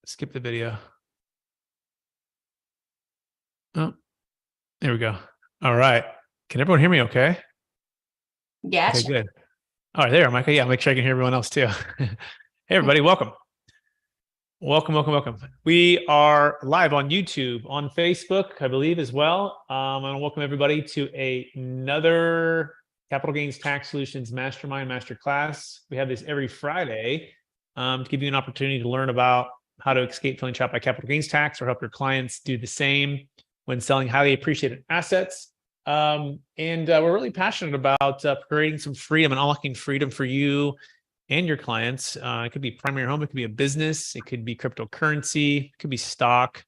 skip the video. Oh, there we go. All right. Can everyone hear me okay? Yes. Okay, good. All right, there, Micah. Yeah, make sure I can hear everyone else too. Hey, everybody, welcome. Welcome. We are live on YouTube, on Facebook, I believe, as well. I want to welcome everybody to another Capital Gains Tax Solutions Mastermind Masterclass. We have this every Friday to give you an opportunity to learn about how to escape feeling trapped by capital gains tax or help your clients do the same when selling highly appreciated assets. We're really passionate about creating some freedom and unlocking freedom for you and your clients. It could be primary home, it could be a business, it could be cryptocurrency, it could be stock,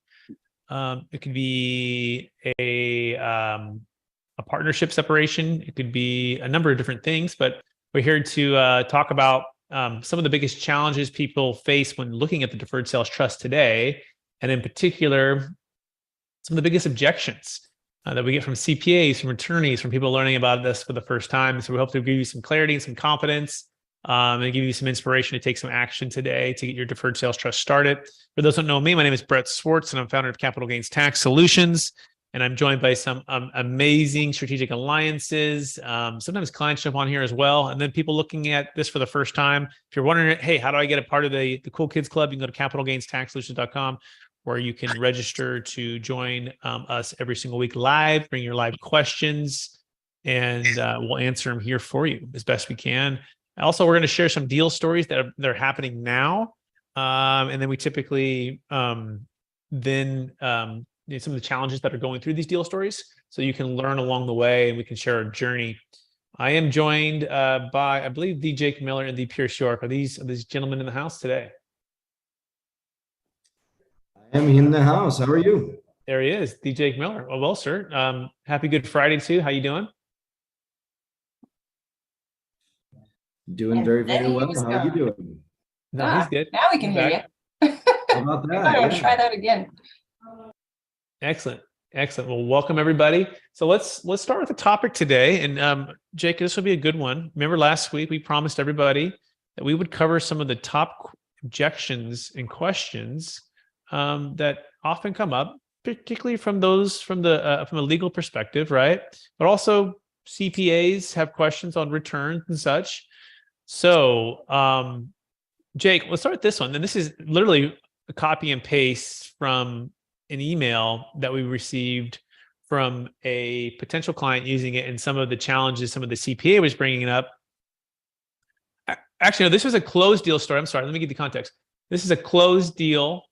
it could be a partnership separation, it could be a number of different things. But we're here to talk about some of the biggest challenges people face when looking at the Deferred Sales Trust today, and in particular, some of the biggest objections that we get from CPAs, from attorneys, from people learning about this for the first time. So we hope to give you some clarity and some confidence, and give you some inspiration to take some action today to get your Deferred Sales Trust started. For those who don't know me, my name is Brett Swarts, and I'm founder of Capital Gains Tax Solutions. And I'm joined by some amazing strategic alliances. Sometimes clients jump on here as well. And then people looking at this for the first time. If you're wondering, hey, how do I get a part of the Cool Kids Club? You can go to capitalgainstaxsolutions.com, where you can register to join us every single week live, bring your live questions, and we'll answer them here for you as best we can. Also, we're going to share some deal stories that are happening now. And then we typically some of the challenges that are going through these deal stories, so you can learn along the way and we can share our journey. I am joined by, I believe, the Jake Miller and the Pierce York. Are these gentlemen in the house today? I am in the house. How are you? There he is, the Jake Miller. Well, sir. Happy Good Friday too. How you doing? Doing very, very well. How are you doing? No, he's good. Now we can hear you. How about that? I want to try that again. Excellent. Well, welcome everybody. So let's start with the topic today. And Jake, this will be a good one. Remember last week we promised everybody that we would cover some of the top objections and questions that often come up, particularly from a legal perspective, right? But also CPAs have questions on returns and such. So, Jake, let's start with this one. And this is literally a copy and paste from an email that we received from a potential client using it, and some of the challenges some of the CPA was bringing up. Actually, no, this was a closed deal story. I'm sorry. Let me give you the context. This is a closed deal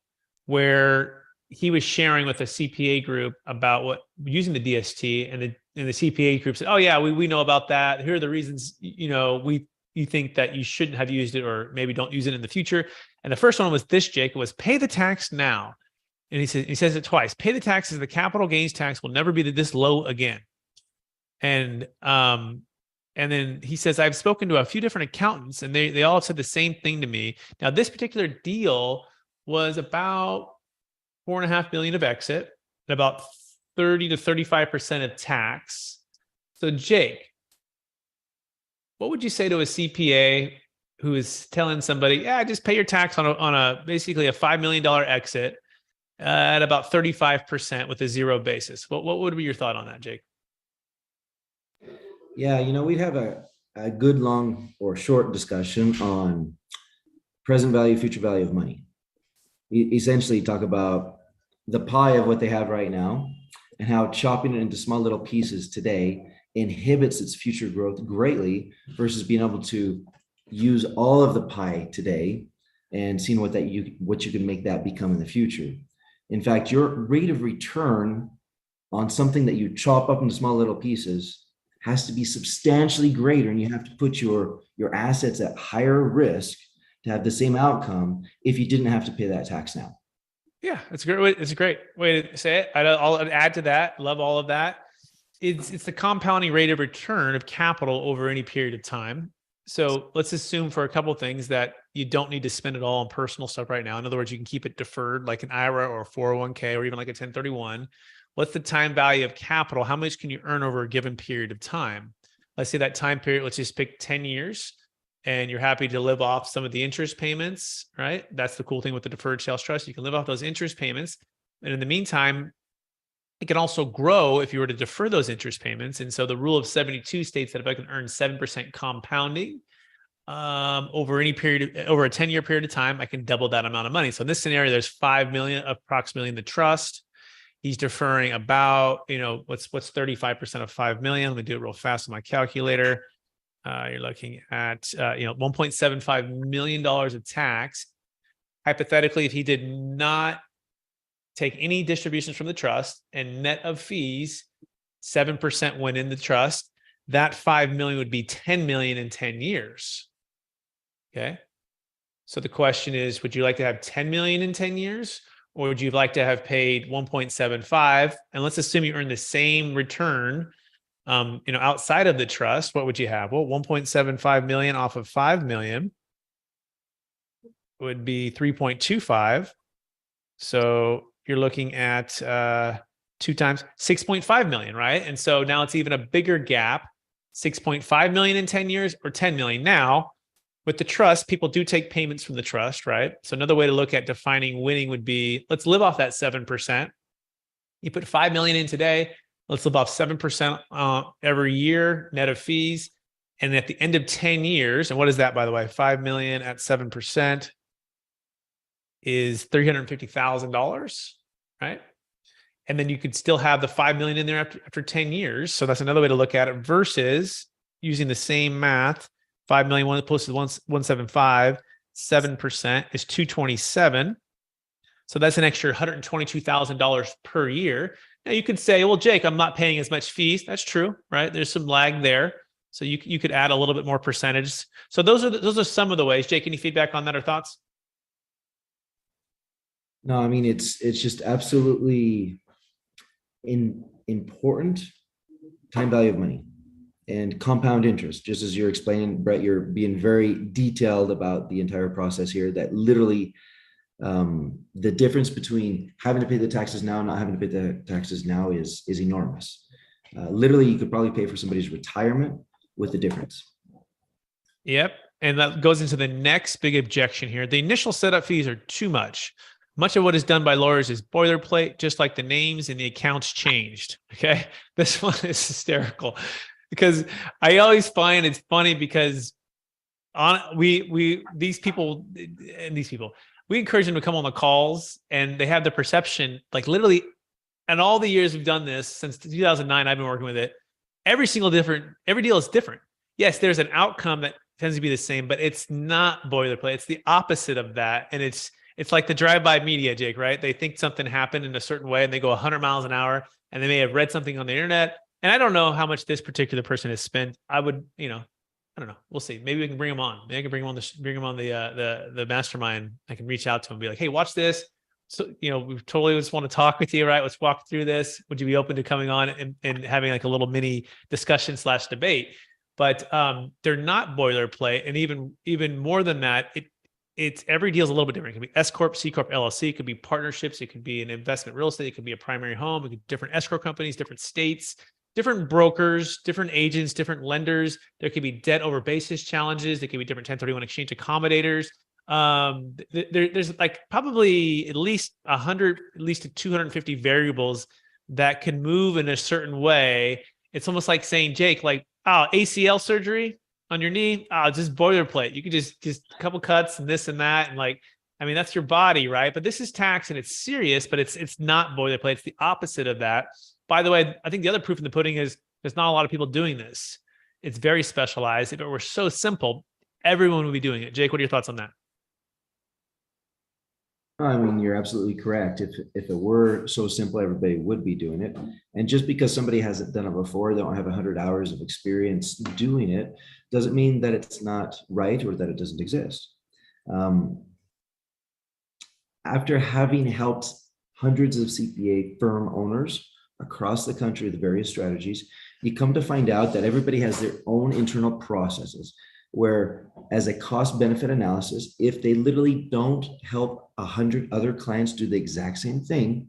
where he was sharing with a CPA group about using the DST, and the CPA group said, "Oh yeah, we know about that. Here are the reasons, you think that you shouldn't have used it, or maybe don't use it in the future." And the first one was this, Jake. It was pay the tax now. And he says it twice. Pay the taxes. The capital gains tax will never be this low again. And then he says, I've spoken to a few different accountants, and they all have said the same thing to me. Now, this particular deal was about $4.5 million of exit and about 30 to 35% of tax. So, Jake, what would you say to a CPA who is telling somebody, yeah, just pay your tax on basically a $5 million exit at about 35% with a zero basis? What would be your thought on that, Jake? Yeah, we'd have a good long or short discussion on present value, future value of money. Essentially talk about the pie of what they have right now and how chopping it into small little pieces today inhibits its future growth greatly versus being able to use all of the pie today and seeing what you can make that become in the future. In fact, your rate of return on something that you chop up into small little pieces has to be substantially greater, and you have to put your assets at higher risk to have the same outcome if you didn't have to pay that tax now. Yeah, it's a great way to say it. I'll add to that. Love all of that. It's the compounding rate of return of capital over any period of time. So let's assume for a couple of things that you don't need to spend it all on personal stuff right now. In other words, you can keep it deferred like an IRA or a 401k or even like a 1031. What's the time value of capital? How much can you earn over a given period of time? Let's say that time period, let's just pick 10 years. and you're happy to live off some of the interest payments, right? That's the cool thing with the deferred sales trust. You can live off those interest payments. And in the meantime, it can also grow if you were to defer those interest payments. And so the rule of 72 states that if I can earn 7% compounding over any period, over a 10-year period of time, I can double that amount of money. So in this scenario, there's 5 million approximately in the trust. He's deferring about, what's 35% of 5 million? Let me do it real fast on my calculator. You're looking at, $1.75 million of tax. Hypothetically, if he did not take any distributions from the trust and net of fees, 7% went in the trust, that 5 million would be 10 million in 10 years. Okay. So the question is, would you like to have 10 million in 10 years? Or would you like to have paid 1.75? And let's assume you earn the same return, outside of the trust. What would you have? Well, 1.75 million off of 5 million would be 3.25. So you're looking at 2 times 6.5 million, right? And so now it's even a bigger gap, 6.5 million in 10 years or 10 million. Now, with the trust, people do take payments from the trust, right? So another way to look at defining winning would be, let's live off that 7%. You put 5 million in today, let's live off 7% every year, net of fees. And at the end of 10 years, and what is that, by the way? 5 million at 7% is $350,000, right? And then you could still have the 5 million in there after 10 years. So that's another way to look at it versus using the same math. 5 million plus 175, 7% is 227. So that's an extra $122,000 per year. Now you could say, well, Jake, I'm not paying as much fees. That's true, right? There's some lag there. So you could add a little bit more percentage. So those are some of the ways. Jake, any feedback on that or thoughts? No, I mean, it's just absolutely important time value of money and compound interest. Just as you're explaining, Brett, you're being very detailed about the entire process here, that literally the difference between having to pay the taxes now and not having to pay the taxes now is enormous. Literally, you could probably pay for somebody's retirement with the difference. Yep. And that goes into the next big objection here. The initial setup fees are too much. Much of what is done by lawyers is boilerplate, just like the names and the accounts changed. Okay. This one is hysterical because I always find it's funny because we encourage them to come on the calls, and they have the perception, like literally, and all the years we've done this since 2009, I've been working with it. Every deal is different. Yes, there's an outcome that tends to be the same, but it's not boilerplate. It's the opposite of that. And it's like the drive-by media, Jake, right? They think something happened in a certain way and they go 100 miles an hour, and they may have read something on the internet. And I don't know how much this particular person has spent. I would, I don't know. We'll see. Maybe we can bring him on. Maybe I can bring him on the mastermind. I can reach out to him and be like, hey, watch this. So, we totally just want to talk with you, right? Let's walk through this. Would you be open to coming on and having like a little mini discussion / debate? But they're not boilerplate. And even more than that, it's every deal is a little bit different. It could be S Corp, C Corp, LLC. It could be partnerships. It could be an investment real estate. It could be a primary home. It could be different escrow companies, different states, different brokers, different agents, different lenders. There could be debt over basis challenges. There could be different 1031 exchange accommodators. There's like probably at least 100, at least 250 variables that can move in a certain way. It's almost like saying, Jake, like, oh, ACL surgery on your knee, just boilerplate. You could just a couple cuts and this and that. And like, I mean, that's your body, right? But this is tax and it's serious, but it's not boilerplate. It's the opposite of that. By the way, I think the other proof in the pudding is there's not a lot of people doing this. It's very specialized. If it were so simple, everyone would be doing it. Jake, what are your thoughts on that? I mean, you're absolutely correct. If it were so simple, everybody would be doing it. And just because somebody hasn't done it before, they don't have 100 hours of experience doing it, doesn't mean that it's not right or that it doesn't exist. After having helped hundreds of CPA firm owners across the country with various strategies, you come to find out that everybody has their own internal processes where, as a cost benefit analysis, if they literally don't help 100 other clients do the exact same thing,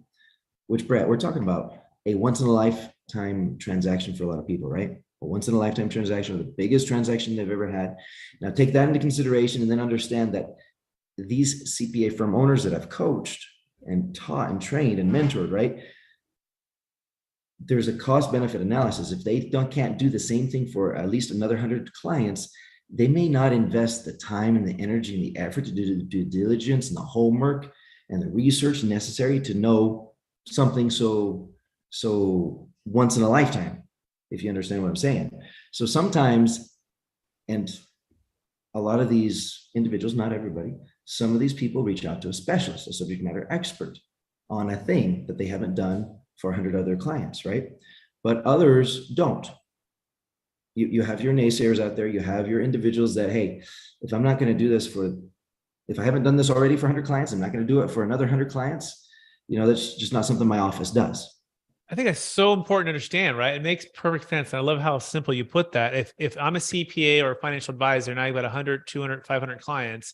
which, Brett, we're talking about a once in a lifetime transaction for a lot of people, right? a once in a lifetime transaction or the biggest transaction they've ever had. Now take that into consideration and then understand that these CPA firm owners that I've coached and taught and trained and mentored, right? There's a cost benefit analysis. If they can't do the same thing for at least another 100 clients, they may not invest the time and the energy and the effort to do the due diligence and the homework and the research necessary to know something so once in a lifetime, if you understand what I'm saying. So sometimes, and a lot of these individuals, not everybody, some of these people reach out to a specialist, a subject matter expert on a thing that they haven't done for 100 other clients, right? But others don't. You have your naysayers out there. You have your individuals that, hey, if I'm not going to do this if I haven't done this already for 100 clients, I'm not going to do it for another 100 clients. That's just not something my office does. I think that's so important to understand, right? It makes perfect sense. And I love how simple you put that. If I'm a CPA or a financial advisor, now you've got 100, 200, 500 clients,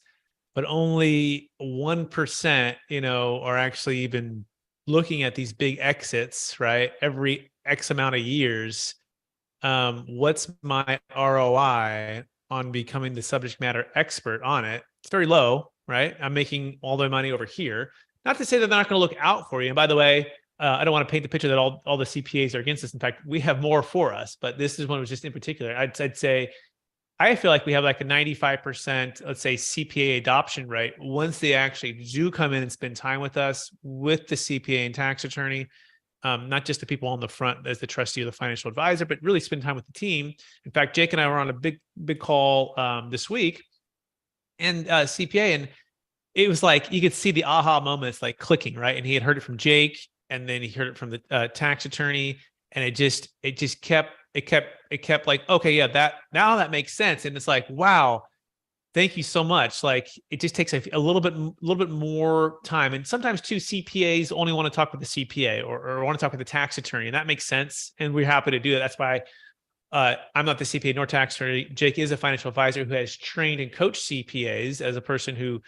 but only 1%, are actually even looking at these big exits, right? Every X amount of years. What's my ROI on becoming the subject matter expert on it? It's very low, right? I'm making all the money over here. Not to say that they're not going to look out for you. And by the way, I don't want to paint the picture that all the CPAs are against us. In fact, we have more for us, but this is one was just in particular. I'd say, I feel like we have like a 95%, let's say, CPA adoption rate once they actually do come in and spend time with us, with the CPA and tax attorney. Not just the people on the front as the trustee or the financial advisor, but really spend time with the team. In fact, Jake and I were on a big call this week, and CPA, and it was like you could see the aha moments like clicking, right? And he had heard it from Jake, and then he heard it from the tax attorney, and it kept like, okay, yeah, that makes sense, and it's like, wow. Thank you so much. Like it just takes a little bit more time. And sometimes too, CPAs only want to talk with the CPA or want to talk with the tax attorney. And that makes sense. And we're happy to do that. That's why I'm not the CPA nor tax attorney. Jake is a financial advisor who has trained and coached CPAs as a person who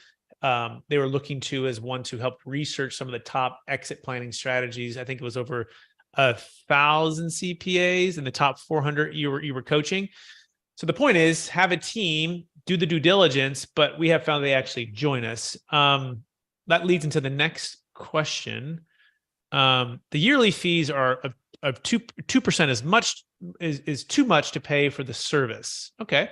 they were looking to as one to help research some of the top exit planning strategies. I think it was over 1,000 CPAs in the top 400 you were coaching. So the point is, have a team, do the due diligence, but we have found they actually join us. That leads into the next question. The yearly fees are of 2% is too much to pay for the service. Okay,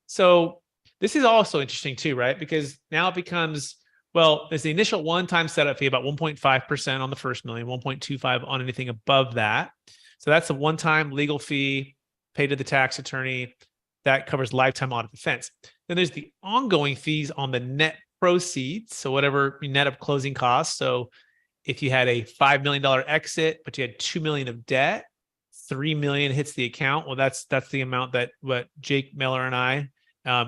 so this is also interesting too, right? Because now it becomes, well, there's the initial one-time setup fee, about 1.5% on the first million, 1.25 on anything above that. So that's a one-time legal fee paid to the tax attorney. That covers lifetime audit defense. Then there's the ongoing fees on the net proceeds. So whatever net of closing costs. So if you had a $5 million exit, but you had $2 million of debt, $3 million hits the account. Well, that's the amount that what Jake Miller and I,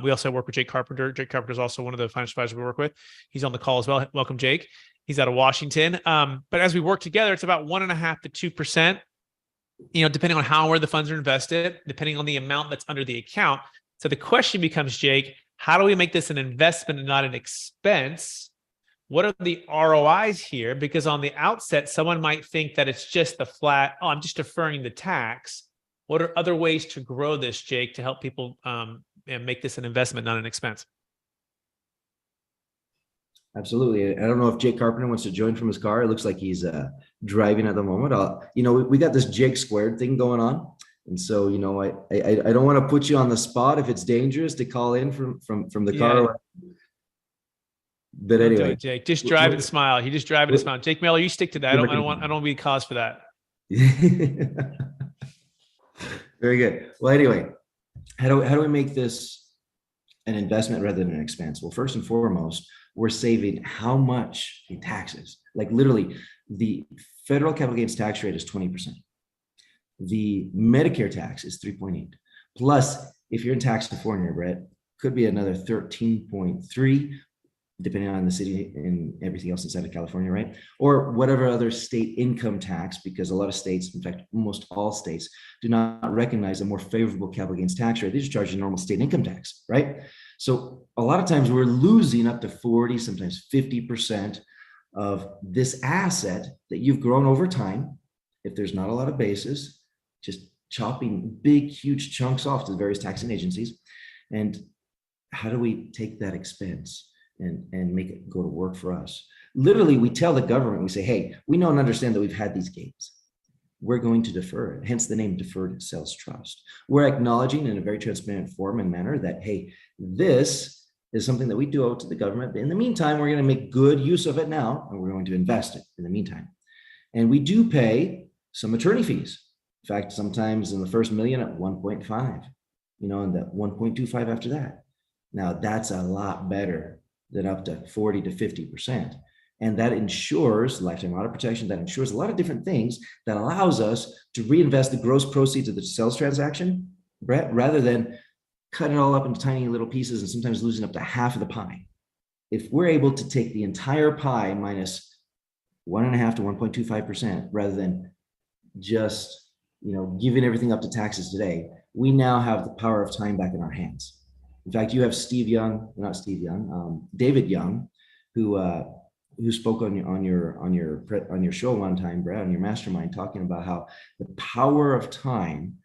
we also work with Jake Carpenter. Jake Carpenter is also one of the financial advisors we work with. He's on the call as well. Welcome, Jake. He's out of Washington. But as we work together, it's about 1.5% to 2%. Depending on where the funds are invested, depending on the amount that's under the account. So the question becomes, Jake, how do we make this an investment and not an expense? What are the ROIs here? Because on the outset, someone might think that it's just the flat, I'm just deferring the tax. What are other ways to grow this, Jake, to help people make this an investment, not an expense? Absolutely. I don't know if Jake Carpenter wants to join from his car. It looks like he's driving at the moment. We got this Jake squared thing going on. And so, I don't want to put you on the spot if it's dangerous to call in from the car. But Don't anyway, do it, Jake, just drive and smile. You just drive and smile. Jake Miller, you stick to that. I don't want to be a cause for that. Very good. Well, anyway, how do we make this an investment rather than an expense? Well, first and foremost, we're saving how much in taxes? Like literally, the federal capital gains tax rate is 20%. The Medicare tax is 3.8. Plus, if you're in tax California, Brett, could be another 13.3, depending on the city and everything else inside of California, right? Or whatever other state income tax, because a lot of states, in fact, almost all states, do not recognize a more favorable capital gains tax rate. They just charge you normal state income tax, right? So a lot of times we're losing up to 40, sometimes 50% of this asset that you've grown over time. If there's not a lot of basis, just chopping big, huge chunks off to the various taxing agencies. And how do we take that expense and make it go to work for us? Literally, we tell the government, we say, hey, we know and understand that we've had these gains. We're going to defer it, hence the name Deferred Sales Trust. We're acknowledging in a very transparent form and manner that, hey, this is something that we do owe to the government. But in the meantime, we're going to make good use of it now, and we're going to invest it in the meantime. And we do pay some attorney fees. In fact, sometimes in the first million at 1.5, and that 1.25 after that. Now that's a lot better than up to 40 to 50%. And that ensures lifetime auto protection, that ensures a lot of different things that allows us to reinvest the gross proceeds of the sales transaction, Brett, rather than cut it all up into tiny little pieces and sometimes losing up to half of the pie. If we're able to take the entire pie minus 1.5 to 1.25%, rather than just, giving everything up to taxes today, we now have the power of time back in our hands. In fact, you have David Young, who spoke on your show one time, Brad, on your mastermind, talking about how the power of time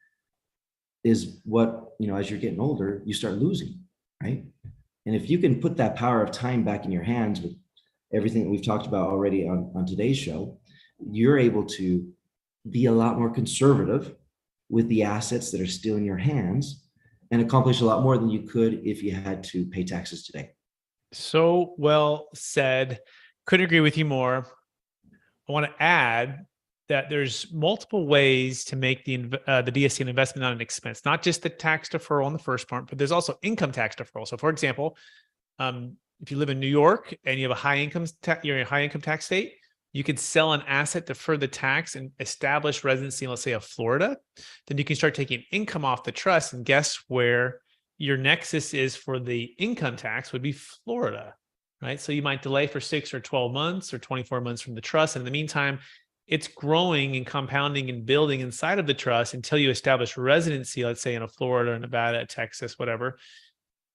is what, as you're getting older, you start losing, right? And if you can put that power of time back in your hands with everything that we've talked about already on today's show, you're able to be a lot more conservative with the assets that are still in your hands and accomplish a lot more than you could if you had to pay taxes today. So well said. Couldn't agree with you more. I want to add that there's multiple ways to make the DST an investment, not an expense, not just the tax deferral on the first part, but there's also income tax deferral. So for example, if you live in New York and you have you're in a high income tax state, you could sell an asset, defer the tax, and establish residency, let's say, of Florida. Then you can start taking income off the trust, and guess where your nexus is for the income tax would be Florida, right? So you might delay for 6 or 12 months or 24 months from the trust. And in the meantime, it's growing and compounding and building inside of the trust until you establish residency, let's say in a Florida, Nevada, Texas, whatever.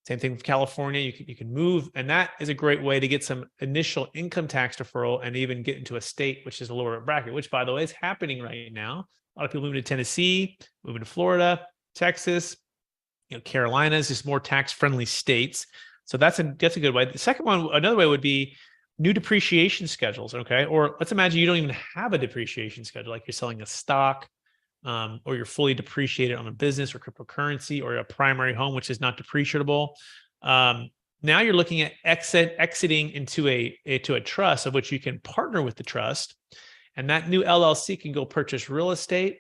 Same thing with California. You can move, and that is a great way to get some initial income tax deferral and even get into a state which is a lower bracket, which, by the way, is happening right now. A lot of people moving to Tennessee, moving to Florida, Texas, Carolinas, just more tax-friendly states. So that's a good way. The second one, another way would be new depreciation schedules, okay? Or let's imagine you don't even have a depreciation schedule, like you're selling a stock, or you're fully depreciated on a business or cryptocurrency or a primary home, which is not depreciable. Now you're looking at exiting into a trust of which you can partner with the trust, and that new LLC can go purchase real estate,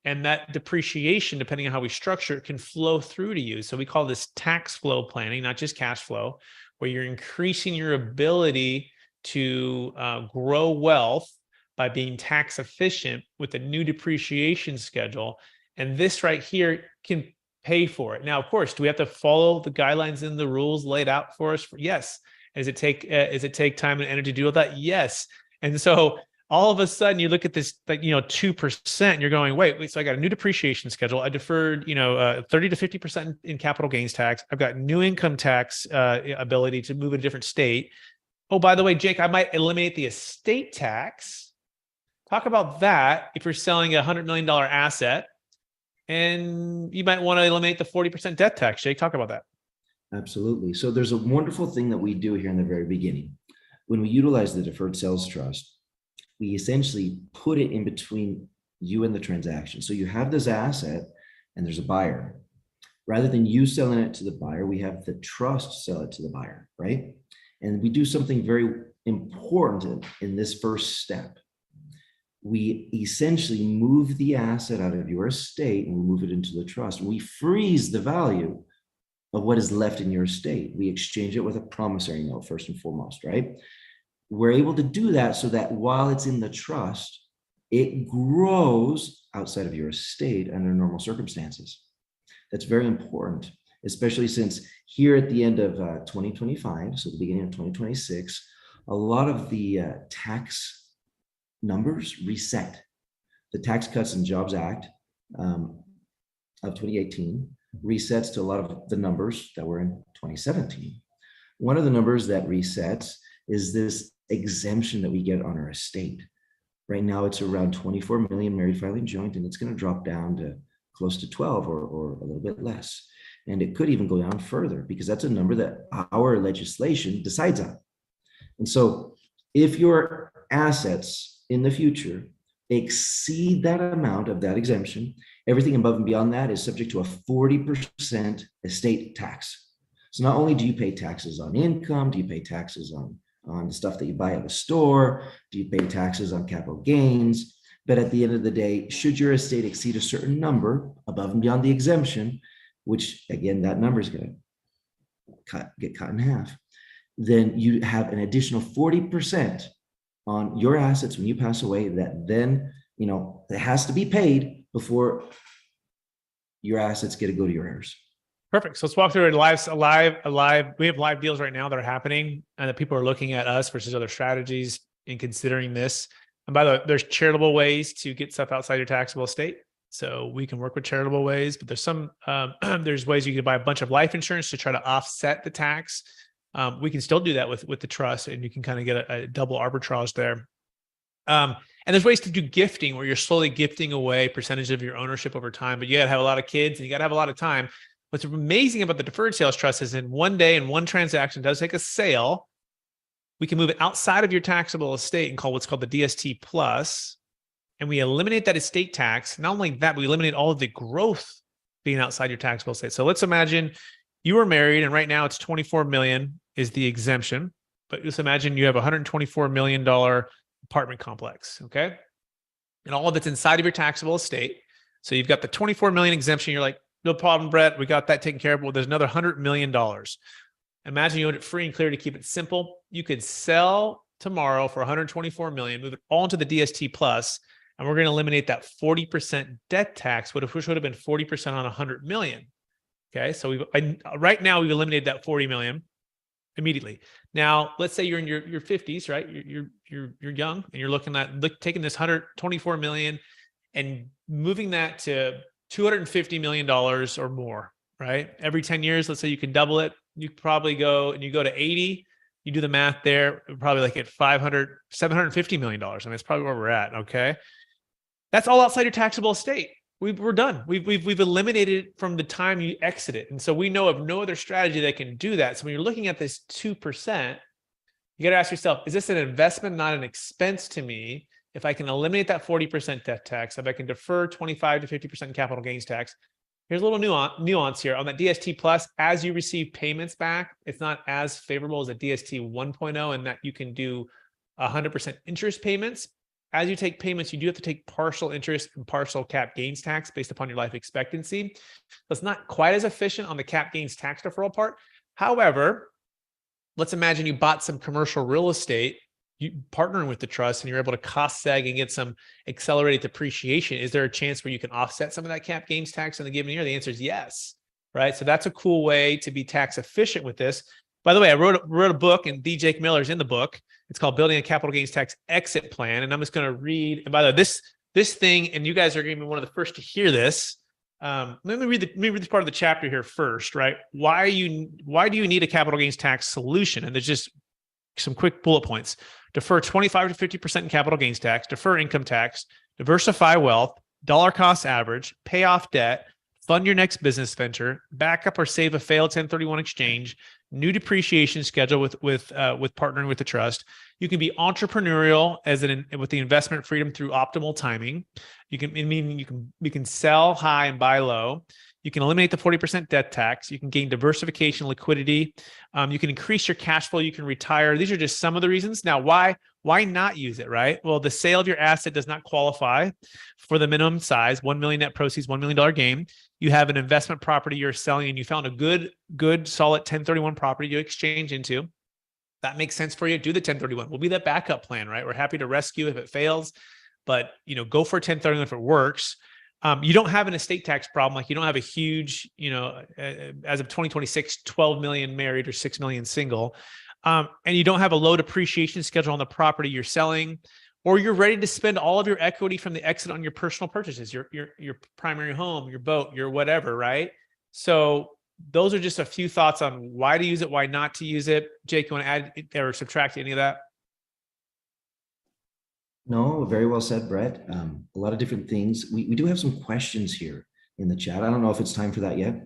and that depreciation, depending on how we structure it, can flow through to you. So we call this tax flow planning, not just cash flow, where you're increasing your ability to grow wealth by being tax efficient with a new depreciation schedule. And this right here can pay for it. Now, of course, do we have to follow the guidelines and the rules laid out for us? Yes. Does it take time and energy to do all that? Yes. And so all of a sudden you look at this, 2%, and you're going, wait, so I got a new depreciation schedule. I deferred, 30 to 50% in capital gains tax. I've got new income tax ability to move in a different state. Oh, by the way, Jake, I might eliminate the estate tax. Talk about that if you're selling a $100 million asset, and you might want to eliminate the 40% death tax. Jake, talk about that. Absolutely. So there's a wonderful thing that we do here in the very beginning. When we utilize the Deferred Sales Trust, we essentially put it in between you and the transaction. So you have this asset and there's a buyer. Rather than you selling it to the buyer, we have the trust sell it to the buyer, right? And we do something very important in this first step. We essentially move the asset out of your estate and we move it into the trust. We freeze the value of what is left in your estate. We exchange it with a promissory note first and foremost, right? We're able to do that so that while it's in the trust, it grows outside of your estate under normal circumstances. That's very important, especially since here at the end of 2025, so the beginning of 2026, a lot of the tax numbers reset. The Tax Cuts and Jobs Act of 2018 resets to a lot of the numbers that were in 2017. One of the numbers that resets is this exemption that we get on our estate. Right now, it's around 24 million married filing joint, and it's going to drop down to close to 12 or a little bit less. And it could even go down further because that's a number that our legislation decides on. And so if your assets in the future exceed that amount of that exemption, everything above and beyond that is subject to a 40% estate tax. So not only do you pay taxes on income, do you pay taxes on the stuff that you buy at the store, do you pay taxes on capital gains, but at the end of the day, should your estate exceed a certain number above and beyond the exemption, which again, that number is going to get cut in half, then you have an additional 40% on your assets when you pass away that then, it has to be paid before your assets get to go to your heirs. Perfect. So let's walk through it live. We have live deals right now that are happening and that people are looking at us versus other strategies in considering this. And by the way, there's charitable ways to get stuff outside your taxable estate. So we can work with charitable ways, but there's some, there's ways you can buy a bunch of life insurance to try to offset the tax. We can still do that with the trust, and you can kind of get a double arbitrage there. And there's ways to do gifting where you're slowly gifting away percentage of your ownership over time, but you got to have a lot of kids and you got to have a lot of time. What's amazing about the deferred sales trust is in one day, in one transaction, does take a sale, we can move it outside of your taxable estate and call what's called the DST plus, and we eliminate that estate tax. Not only that, we eliminate all of the growth being outside your taxable estate. So let's imagine you were married and right now it's 24 million is the exemption, but just imagine you have a $124 million apartment complex, okay? And all of it's inside of your taxable estate. So you've got the 24 million exemption. You're like, no problem, Brett. We got that taken care of. Well, there's another $100 million. Imagine you own it free and clear to keep it simple. You could sell tomorrow for 124 million, move it all into the DST plus, and we're going to eliminate that 40% debt tax, which would have been 40% on 100 million. Okay, so right now we've eliminated that 40 million immediately. Now, let's say you're in your 50s, right? You're young and you're looking at taking this 124 million and moving that to $250 million or more, right? Every 10 years, let's say you can double it. You probably go to 80. You do the math there, probably like at $750 million. I mean, it's probably where we're at. Okay. That's all outside your taxable estate. We're done. We've eliminated it from the time you exit it. And so we know of no other strategy that can do that. So when you're looking at this 2%, you got to ask yourself, is this an investment, not an expense to me? If I can eliminate that 40% debt tax, if I can defer 25 to 50% capital gains tax, here's a little nuance here on that DST plus. As you receive payments back, it's not as favorable as a DST 1.0 in that you can do 100% interest payments. As you take payments, you do have to take partial interest and partial cap gains tax based upon your life expectancy. So it's not quite as efficient on the cap gains tax deferral part. However, let's imagine you bought some commercial real estate, you partnering with the trust, and you're able to cost seg and get some accelerated depreciation. Is there a chance where you can offset some of that cap gains tax in the given year? The answer is yes, right? So that's a cool way to be tax efficient with this. By the way, I wrote a book, and D. Jake Miller's in the book. It's called Building a Capital Gains Tax Exit Plan. And I'm just going to read. And by the way, this thing, and you guys are going to be one of the first to hear this. Let me read this part of the chapter here first, right? Why do you need a capital gains tax solution? And there's just some quick bullet points. Defer 25 to 50% in capital gains tax, defer income tax, diversify wealth, dollar cost average, pay off debt, fund your next business venture, back up or save a failed 1031 exchange, new depreciation schedule with partnering with the trust. You can be entrepreneurial with the investment freedom through optimal timing. You can sell high and buy low. You can eliminate the 40% debt tax. You can gain diversification, liquidity. You can increase your cash flow. You can retire. These are just some of the reasons. Now, why not use it, right? Well, the sale of your asset does not qualify for the minimum size, 1 million net proceeds, $1 million gain. You have an investment property you're selling and you found a good, solid 1031 property you exchange into. That makes sense for you. Do the 1031. We'll be that backup plan, right? We're happy to rescue if it fails, but go for 1031 if it works. You don't have an estate tax problem. Like you don't have a huge, as of 2026, 12 million married or 6 million single. And you don't have a low depreciation schedule on the property you're selling, or you're ready to spend all of your equity from the exit on your personal purchases, your primary home, your boat, your whatever, right? So those are just a few thoughts on why to use it, why not to use it. Jake, you want to add or subtract any of that? No, very well said, Brett. A lot of different things. We do have some questions here in the chat. I don't know if it's time for that yet.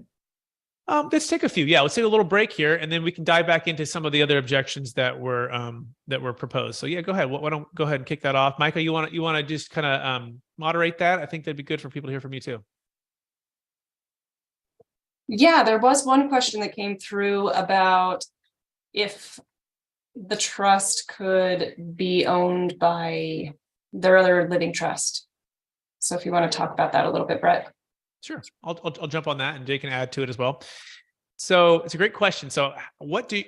Let's take a few. Yeah, let's take a little break here, and then we can dive back into some of the other objections that were proposed. So yeah, go ahead. Why don't go ahead and kick that off, Micah? You want to just kind of moderate that? I think that'd be good for people to hear from you too. Yeah, there was one question that came through about if the trust could be owned by their other living trust. So if you want to talk about that a little bit, Brett. Sure, I'll jump on that, and Jay can add to it as well. So it's a great question. So what do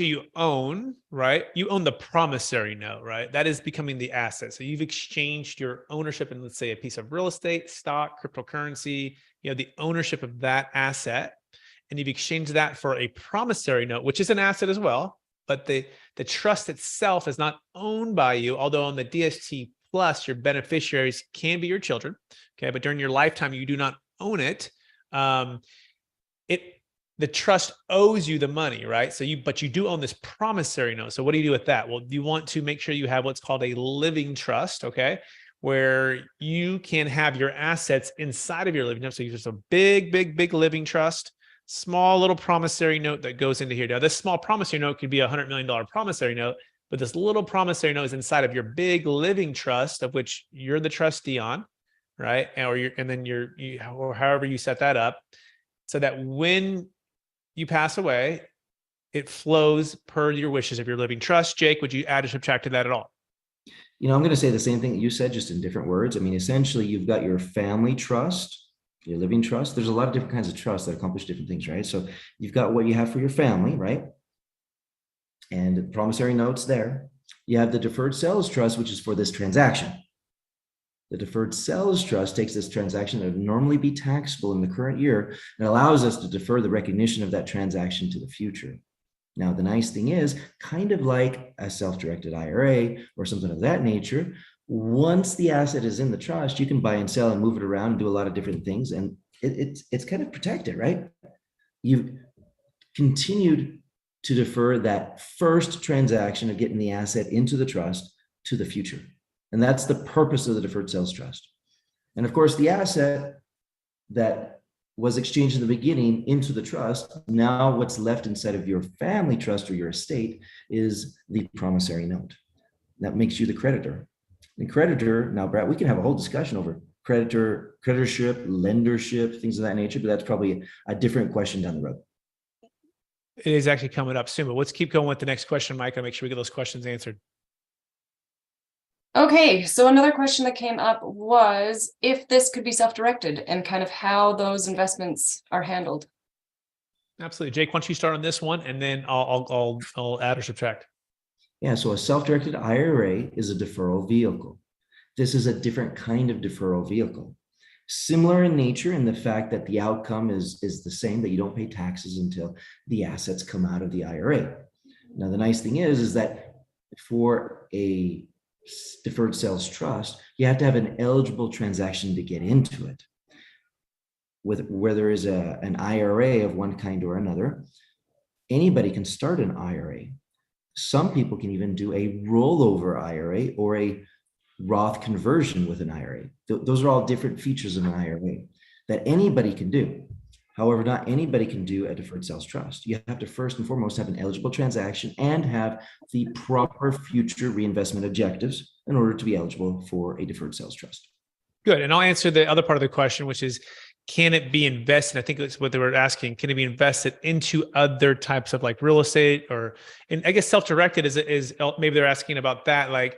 you own, right? You own the promissory note, right? That is becoming the asset. So you've exchanged your ownership in, let's say, a piece of real estate, stock, cryptocurrency, the ownership of that asset, and you've exchanged that for a promissory note, which is an asset as well. But the trust itself is not owned by you, although on the DST Plus, your beneficiaries can be your children. Okay, but during your lifetime, you do not own it. The trust owes you the money, right? But you do own this promissory note. So what do you do with that? Well, you want to make sure you have what's called a living trust, okay, where you can have your assets inside of your living trust. So you're just a big living trust, small little promissory note that goes into here. Now, this small promissory note could be $100 million promissory note, but this little promissory note is inside of your big living trust, of which you're the trustee on, right? Or however you set that up, so that when you pass away, it flows per your wishes of your living trust. Jake, would you add or subtract to that at all? I'm going to say the same thing that you said, just in different words. I mean, essentially, you've got your family trust, your living trust. There's a lot of different kinds of trusts that accomplish different things, right? So you've got what you have for your family, right? And promissory notes there. You have the Deferred Sales Trust, which is for this transaction. The Deferred Sales Trust takes this transaction that would normally be taxable in the current year and allows us to defer the recognition of that transaction to the future. Now, the nice thing is, kind of like a self-directed IRA or something of that nature, once the asset is in the trust, you can buy and sell and move it around and do a lot of different things. And it's kind of protected, right? You've continued to defer that first transaction of getting the asset into the trust to the future. And that's the purpose of the Deferred Sales Trust. And of course, the asset that was exchanged in the beginning into the trust, now what's left inside of your family trust or your estate is the promissory note. That makes you the creditor. The creditor, now, Brett, we can have a whole discussion over creditorship, lendership, things of that nature, but that's probably a different question down the road. It is actually coming up soon, but let's keep going with the next question, Mike, and make sure we get those questions answered. Okay, so another question that came up was if this could be self-directed and kind of how those investments are handled. Absolutely. Jake, why don't you start on this one, and then I'll add or subtract. Yeah, so a self-directed IRA is a deferral vehicle. This is a different kind of deferral vehicle. Similar in nature in the fact that the outcome is the same, that you don't pay taxes until the assets come out of the IRA. Now, the nice thing is that for a Deferred Sales Trust, you have to have an eligible transaction to get into it. Where there is an IRA of one kind or another, anybody can start an IRA. Some people can even do a rollover IRA or a Roth conversion with an IRA. Those are all different features of an IRA that anybody can do. However, not anybody can do a Deferred Sales Trust. You have to first and foremost have an eligible transaction and have the proper future reinvestment objectives in order to be eligible for a Deferred Sales Trust. Good. And I'll answer the other part of the question, which is, can it be invested? I think that's what they were asking. Can it be invested into other types of like real estate and I guess self-directed is maybe they're asking about that. Like,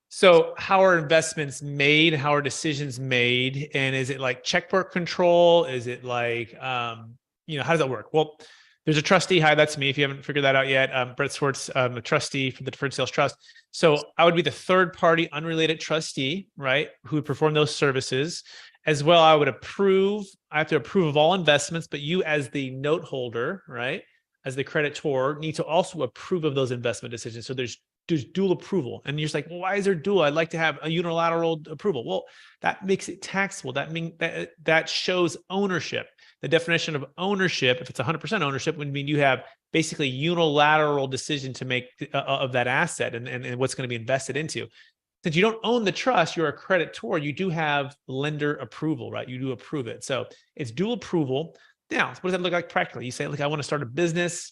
so how are investments made? How are decisions made? And is it like checkbook control? Is it like, how does that work? Well, there's a trustee. Hi, that's me. If you haven't figured that out yet, Brett Swarts, a trustee for the Deferred Sales Trust. So I would be the third party unrelated trustee, right? Who would perform those services. As well, I have to approve of all investments, but you as the note holder, right? As the creditor need to also approve of those investment decisions. So there's dual approval. And you're just like, well, why is there dual? I'd like to have a unilateral approval. Well, that makes it taxable. That shows ownership. The definition of ownership, if it's 100% ownership, would mean you have basically unilateral decision to make of that asset and what's going to be invested into. since you don't own the trust, you're a creditor, you do have lender approval, right? You do approve it. So it's dual approval. Now, what does that look like practically? You say, look, I want to start a business.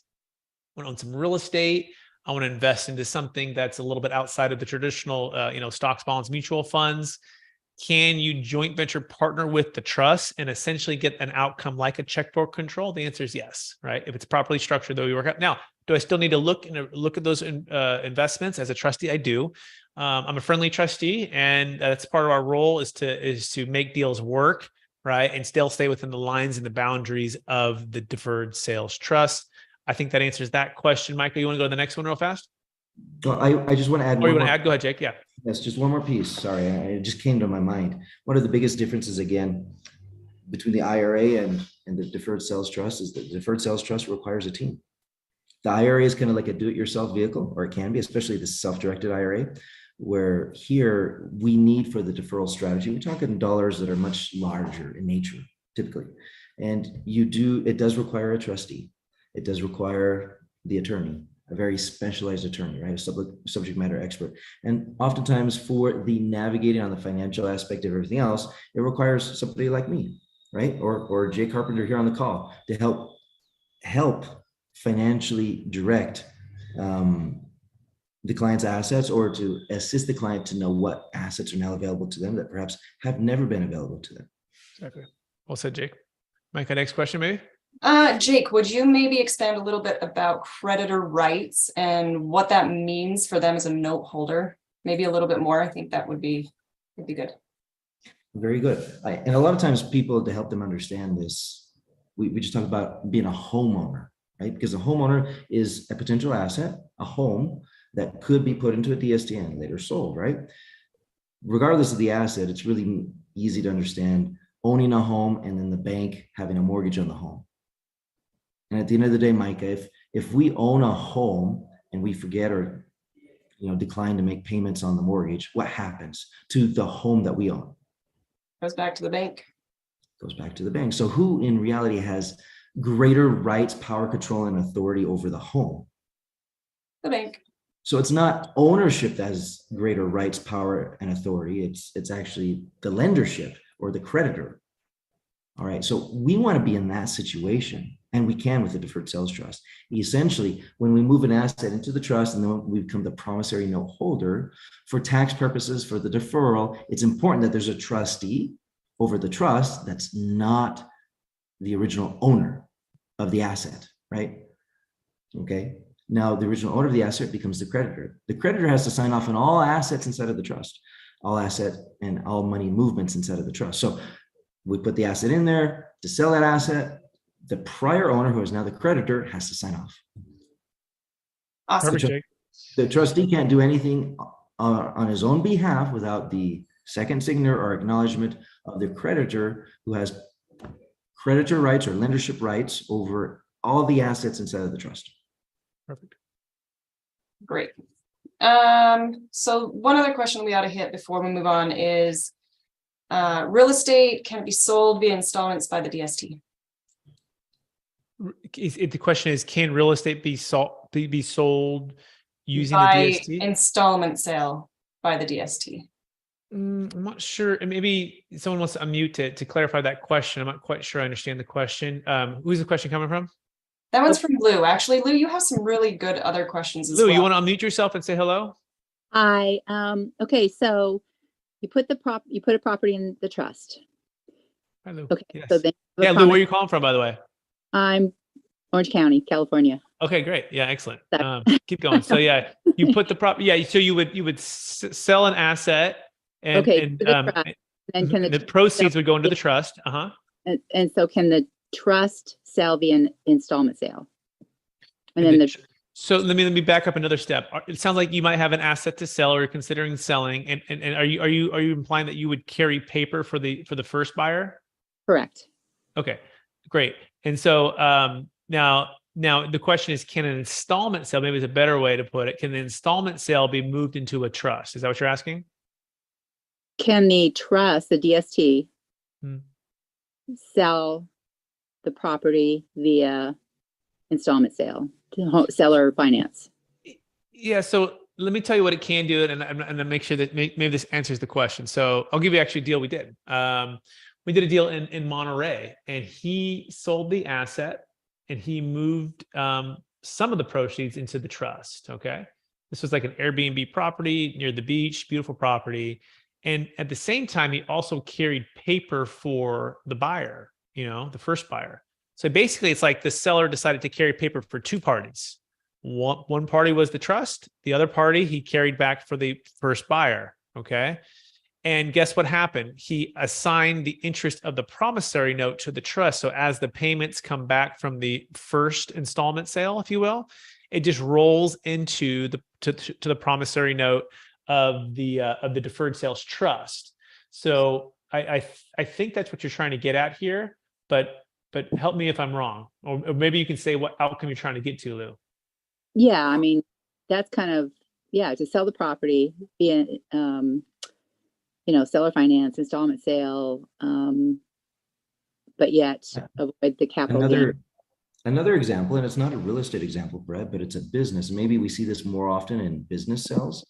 I want to own some real estate. I want to invest into something that's a little bit outside of the traditional, stocks, bonds, mutual funds. Can you joint venture partner with the trust and essentially get an outcome like a checkbook control? The answer is yes, right? If it's properly structured, though, you work out. Now, do I still need to look at those investments as a trustee? I do. I'm a friendly trustee, and that's part of our role is to make deals work, right, and still stay within the lines and the boundaries of the Deferred Sales Trust. I think that answers that question. Michael, you want to go to the next one real fast? Well, I just want to add. Or you want to add? Go ahead, Jake. Yeah. Yes, just one more piece. Sorry, it just came to my mind. One of the biggest differences, again, between the IRA and the Deferred Sales Trust is that the Deferred Sales Trust requires a team. The IRA is kind of like a do-it-yourself vehicle, or it can be, especially the self-directed IRA, where here we need for the deferral strategy, we're talking dollars that are much larger in nature, typically. And it does require a trustee. It does require the attorney, a very specialized attorney, right? A subject matter expert. And oftentimes for the navigating on the financial aspect of everything else, it requires somebody like me, right? Or Jay Carpenter here on the call to help financially direct the client's assets, or to assist the client to know what assets are now available to them that perhaps have never been available to them. Exactly. Well said, Jake. Micah, next question, maybe? Jake, would you maybe expand a little bit about creditor rights and what that means for them as a note holder? Maybe a little bit more. I think that would be good. Very good. And a lot of times people, to help them understand this, we just talk about being a homeowner, right? Because a homeowner is a potential asset, a home that could be put into a DST and later sold, right? Regardless of the asset, it's really easy to understand owning a home and then the bank having a mortgage on the home. And at the end of the day, Micah, if we own a home and we forget or decline to make payments on the mortgage, what happens to the home that we own? Goes back to the bank. Goes back to the bank. So who in reality has greater rights, power, control, and authority over the home? The bank. So it's not ownership that has greater rights, power, and authority. It's actually the lendership or the creditor. All right. So we want to be in that situation, and we can with the Deferred Sales Trust. Essentially, when we move an asset into the trust and then we become the promissory note holder, for tax purposes, for the deferral, it's important that there's a trustee over the trust that's not the original owner of the asset, right? Okay. Now, the original owner of the asset becomes the creditor. The creditor has to sign off on all assets inside of the trust, all asset and all money movements inside of the trust. So we put the asset in there to sell that asset. The prior owner, who is now the creditor, has to sign off. Awesome. The trustee can't do anything on his own behalf without the second signature or acknowledgement of the creditor, who has creditor rights or lendership rights over all the assets inside of the trust. Perfect. Great. So one other question we ought to hit before we move on is real estate can be sold via installments by the DST. The question is, can real estate be sold using by the DST? Installment sale by the DST. I'm not sure. Maybe someone wants to unmute to clarify that question. I'm not quite sure I understand the question. Who's the question coming from? That one's from Lou. Actually, Lou, you have some really good other questions as Lou, well. you want to unmute yourself and say hello? Hi. Okay, so you put a property in the trust. Hi, Lou. Okay. Yes. So then Yeah, Lou, where are you calling from, by the way? I'm Orange County, California. Okay, great. Yeah, excellent. Keep going. So yeah, you put the property. Yeah, so you would sell an asset, and the proceeds would go into the trust. And so can the trust sell via an installment sale? And then so let me back up another step. It sounds like you might have an asset to sell or you're considering selling. And are you implying that you would carry paper for the first buyer? Correct. Okay, great. And so now the question is, can an installment sale, maybe it's a better way to put it, can the installment sale be moved into a trust? Is that what you're asking? Can the trust, the DST, sell the property via installment sale to seller finance? Yeah. So let me tell you what it can do, and then make sure that maybe this answers the question. So I'll give you actually a deal we did. We did a deal in Monterey, and he sold the asset, and he moved some of the proceeds into the trust. Okay, this was like an Airbnb property near the beach, beautiful property, and at the same time, he also carried paper for the buyer. The first buyer. So basically, it's like the seller decided to carry paper for two parties. One party was the trust. The other party he carried back for the first buyer. Okay. And guess what happened? He assigned the interest of the promissory note to the trust. So as the payments come back from the first installment sale, if you will, it just rolls into the promissory note of the Deferred Sales Trust. So I think that's what you're trying to get at here, but help me if I'm wrong, or maybe you can say what outcome you're trying to get to, Lou. Yeah, I mean, that's kind of, to sell the property, be seller finance, installment sale, but yet avoid the capital gain. Another example, and it's not a real estate example, Brett, but it's a business. Maybe we see this more often in business sales,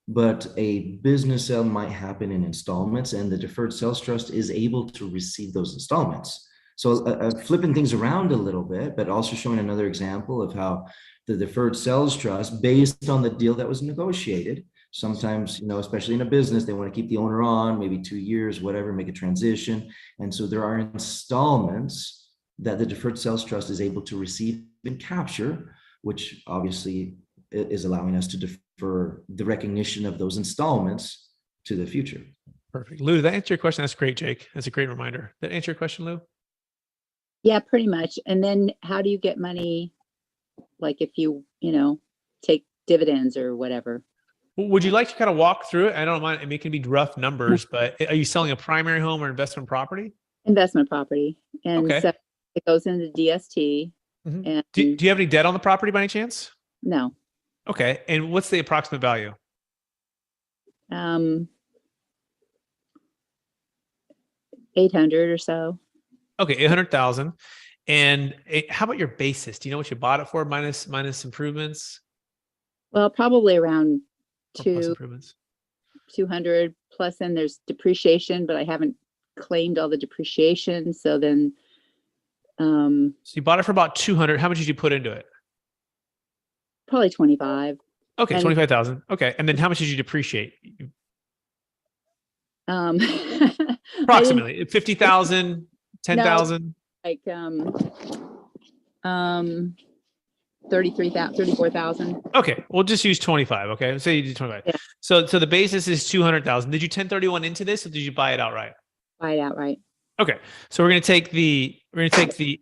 but a business sale might happen in installments, and the Deferred Sales Trust is able to receive those installments. So flipping things around a little bit, but also showing another example of how the Deferred Sales Trust, based on the deal that was negotiated, sometimes, especially in a business, they want to keep the owner on, maybe 2 years, whatever, make a transition. And so there are installments that the Deferred Sales Trust is able to receive and capture, which obviously is allowing us to defer the recognition of those installments to the future. Perfect. Lou, did that answer your question? That's great, Jake. That's a great reminder. Did that answer your question, Lou? Yeah, pretty much. And then how do you get money? Like if you, take dividends or whatever. Would you like to kind of walk through it? I don't mind. I mean, it can be rough numbers, but are you selling a primary home or investment property? Investment property. And Okay. so it goes into DST. Mm-hmm. And Do you have any debt on the property by any chance? No. Okay. And what's the approximate value? 800 or so. Okay, 800,000. And how about your basis? Do you know what you bought it for minus improvements? Well, probably around Or plus improvements? 200 plus, and there's depreciation, but I haven't claimed all the depreciation. So then, so you bought it for about 200. How much did you put into it? Probably 25. Okay, And 25,000. Okay, and then how much did you depreciate? Approximately 50,000, 10,000. Like 34,000. Okay, we'll just use 25. Okay, let's say you did 25. Yeah. So the basis is 200,000. Did you 1031 into this, or did you buy it outright? Buy it outright. Okay, so we're going to take the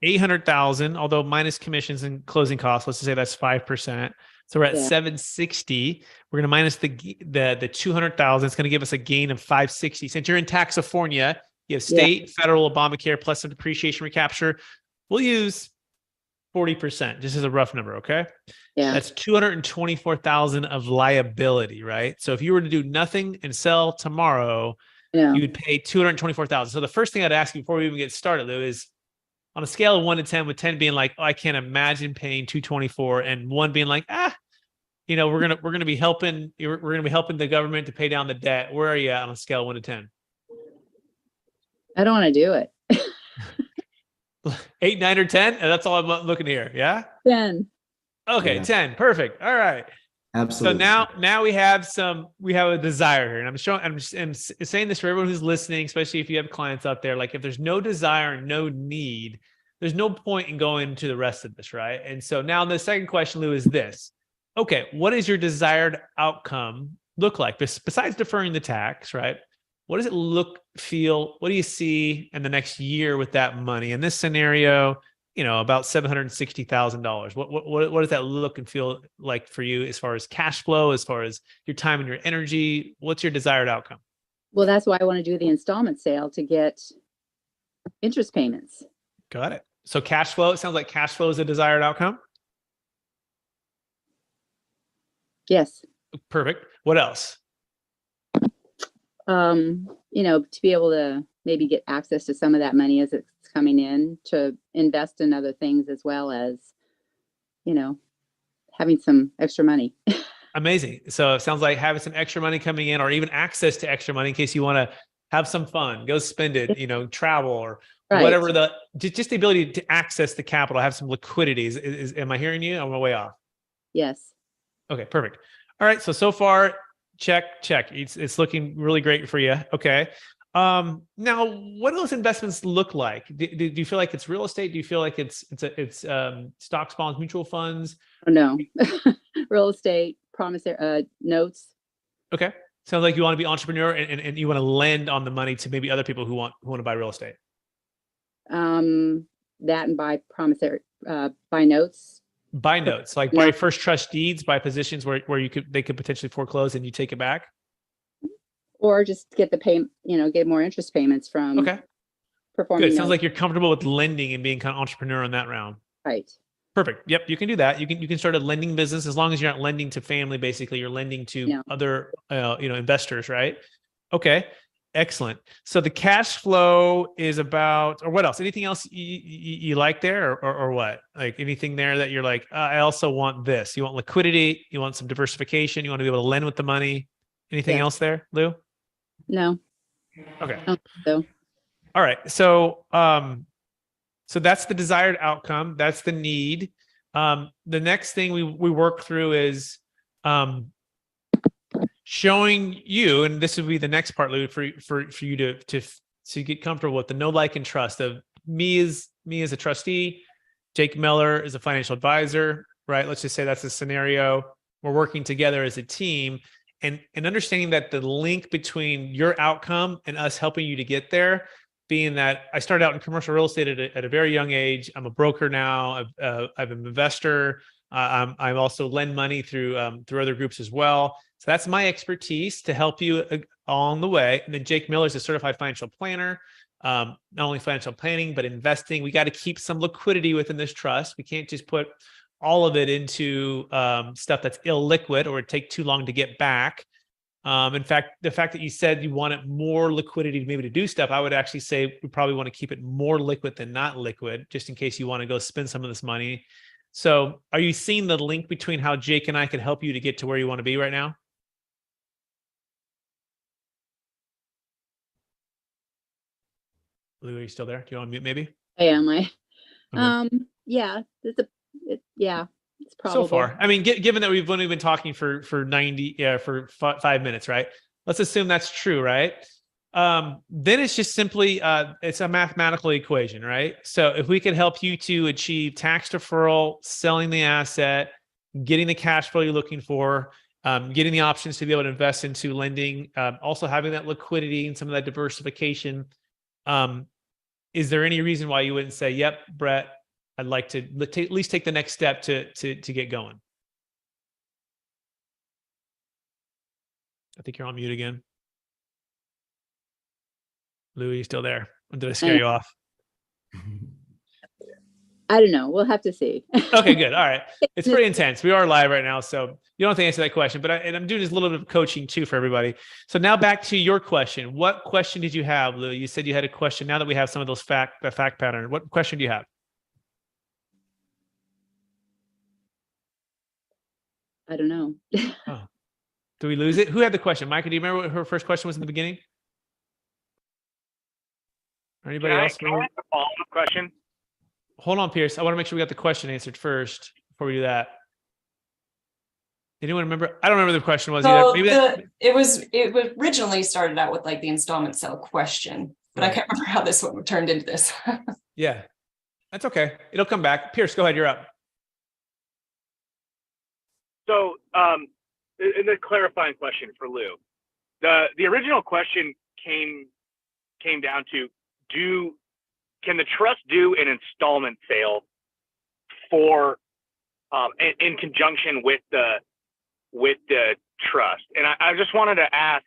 800,000, although minus commissions and closing costs. Let's just say that's 5%. So we're at 760. We're going to minus the 200,000. It's going to give us a gain of 560. Since you're in Taxafornia, you have state, federal, Obamacare plus some depreciation recapture. We'll use 40%, just as a rough number. Okay, that's 224,000 of liability, right? So if you were to do nothing and sell tomorrow, you would pay 224,000. So the first thing I'd ask you before we even get started, Lou, is on a scale of 1 to 10, with 10 being like, oh, I can't imagine paying 224, and 1 being like, we're gonna be helping the government to pay down the debt. Where are you at on a scale of 1 to 10? I don't want to do it. 8, 9, or 10? That's all I'm looking here. Yeah. 10. Okay, 10. Perfect. All right. Absolutely. So now we have a desire here, and I'm saying this for everyone who's listening, especially if you have clients out there. Like, if there's no desire and no need, there's no point in going to the rest of this, right? And so now the second question, Lou, is this: okay, what does your desired outcome look like besides deferring the tax, right? What does it look, feel? What do you see in the next year with that money? In this scenario, about $760,000. What does that look and feel like for you as far as cash flow, as far as your time and your energy? What's your desired outcome? Well, that's why I want to do the installment sale, to get interest payments. Got it. So cash flow, it sounds like cash flow is a desired outcome. Yes. Perfect. What else? To be able to maybe get access to some of that money as it's coming in, to invest in other things, as well as, having some extra money. Amazing. So it sounds like having some extra money coming in, or even access to extra money in case you want to have some fun, go spend it, travel or Right. whatever, just the ability to access the capital, have some liquidity. Am I hearing you? Am I way off? Yes. Okay, perfect. All right. So far, check. It's looking really great for you. Okay. Now, what do those investments look like? Do you feel like it's real estate? Do you feel like it's stocks, bonds, mutual funds? Oh, no. Real estate, promissory notes. Okay. Sounds like you want to be entrepreneur and you want to lend on the money to maybe other people who want to buy real estate. That and buy promissory, buy notes. Buy notes, like buy first trust deeds, buy positions where they could potentially foreclose and you take it back. Or just get the payment, get more interest payments from performing. Good. Sounds like you're comfortable with lending and being kind of entrepreneur in that round. Right. Perfect. Yep, you can do that. You can start a lending business as long as you're not lending to family. Basically, you're lending to other investors, right? Okay, excellent. So the cash flow is about, or what else? Anything else you like there, or what? Like anything there that you're like, I also want this. You want liquidity. You want some diversification. You want to be able to lend with the money. Anything else there, Lou? No. Okay. So. All right. So that's the desired outcome. That's the need. The next thing we work through is showing you, and this would be the next part, Lou, for you to get comfortable with the know, like, and trust of me as a trustee, Jake Miller is a financial advisor, right? Let's just say that's a scenario. We're working together as a team, and understanding that the link between your outcome and us helping you to get there, being that I started out in commercial real estate at a very young age. I'm a broker now. I'm an investor. I also lend money through other groups as well. So that's my expertise to help you along the way. And then Jake Miller is a certified financial planner, not only financial planning, but investing. We got to keep some liquidity within this trust. We can't just put all of it into stuff that's illiquid or it'd take too long to get back. In fact, the fact that you said you wanted more liquidity maybe to do stuff, I would actually say we probably want to keep it more liquid than not liquid, just in case you want to go spend some of this money. So are you seeing the link between how Jake and I can help you to get to where you want to be right now? Lou, are you still there? Do you want to mute maybe? Am I? Okay. Yeah, it's probably. So far, I mean, given that we've only been talking for 5 minutes, right? Let's assume that's true, right? Then it's just simply it's a mathematical equation, right? So if we could help you to achieve tax deferral, selling the asset, getting the cash flow you're looking for, getting the options to be able to invest into lending, also having that liquidity and some of that diversification, is there any reason why you wouldn't say, "Yep, Brett, I'd like to at least take the next step to get going"? I think you're on mute again. Lou, are you still there? Or did I scare you off? I don't know. We'll have to see. Okay, good. All right. It's pretty intense. We are live right now, so you don't have to answer that question, but I'm doing this little bit of coaching too for everybody. So now back to your question. What question did you have, Lou? You said you had a question. Now that we have some of those fact pattern, what question do you have? I don't know. Oh, do we lose it? Who had the question? Micah, do you remember what her first question was in the beginning? Or anybody else? Can I ask a follow-up question? Hold on, Pierce. I want to make sure we got the question answered first before we do that. Anyone remember? I don't remember the question was either. Maybe it originally started out with like the installment sale question, but I can't remember how this one turned into this. Yeah, that's okay. It'll come back. Pierce, go ahead. You're up. So, in the clarifying question for Lou, the original question came down to can the trust do an installment sale for in conjunction with the trust? And I just wanted to ask,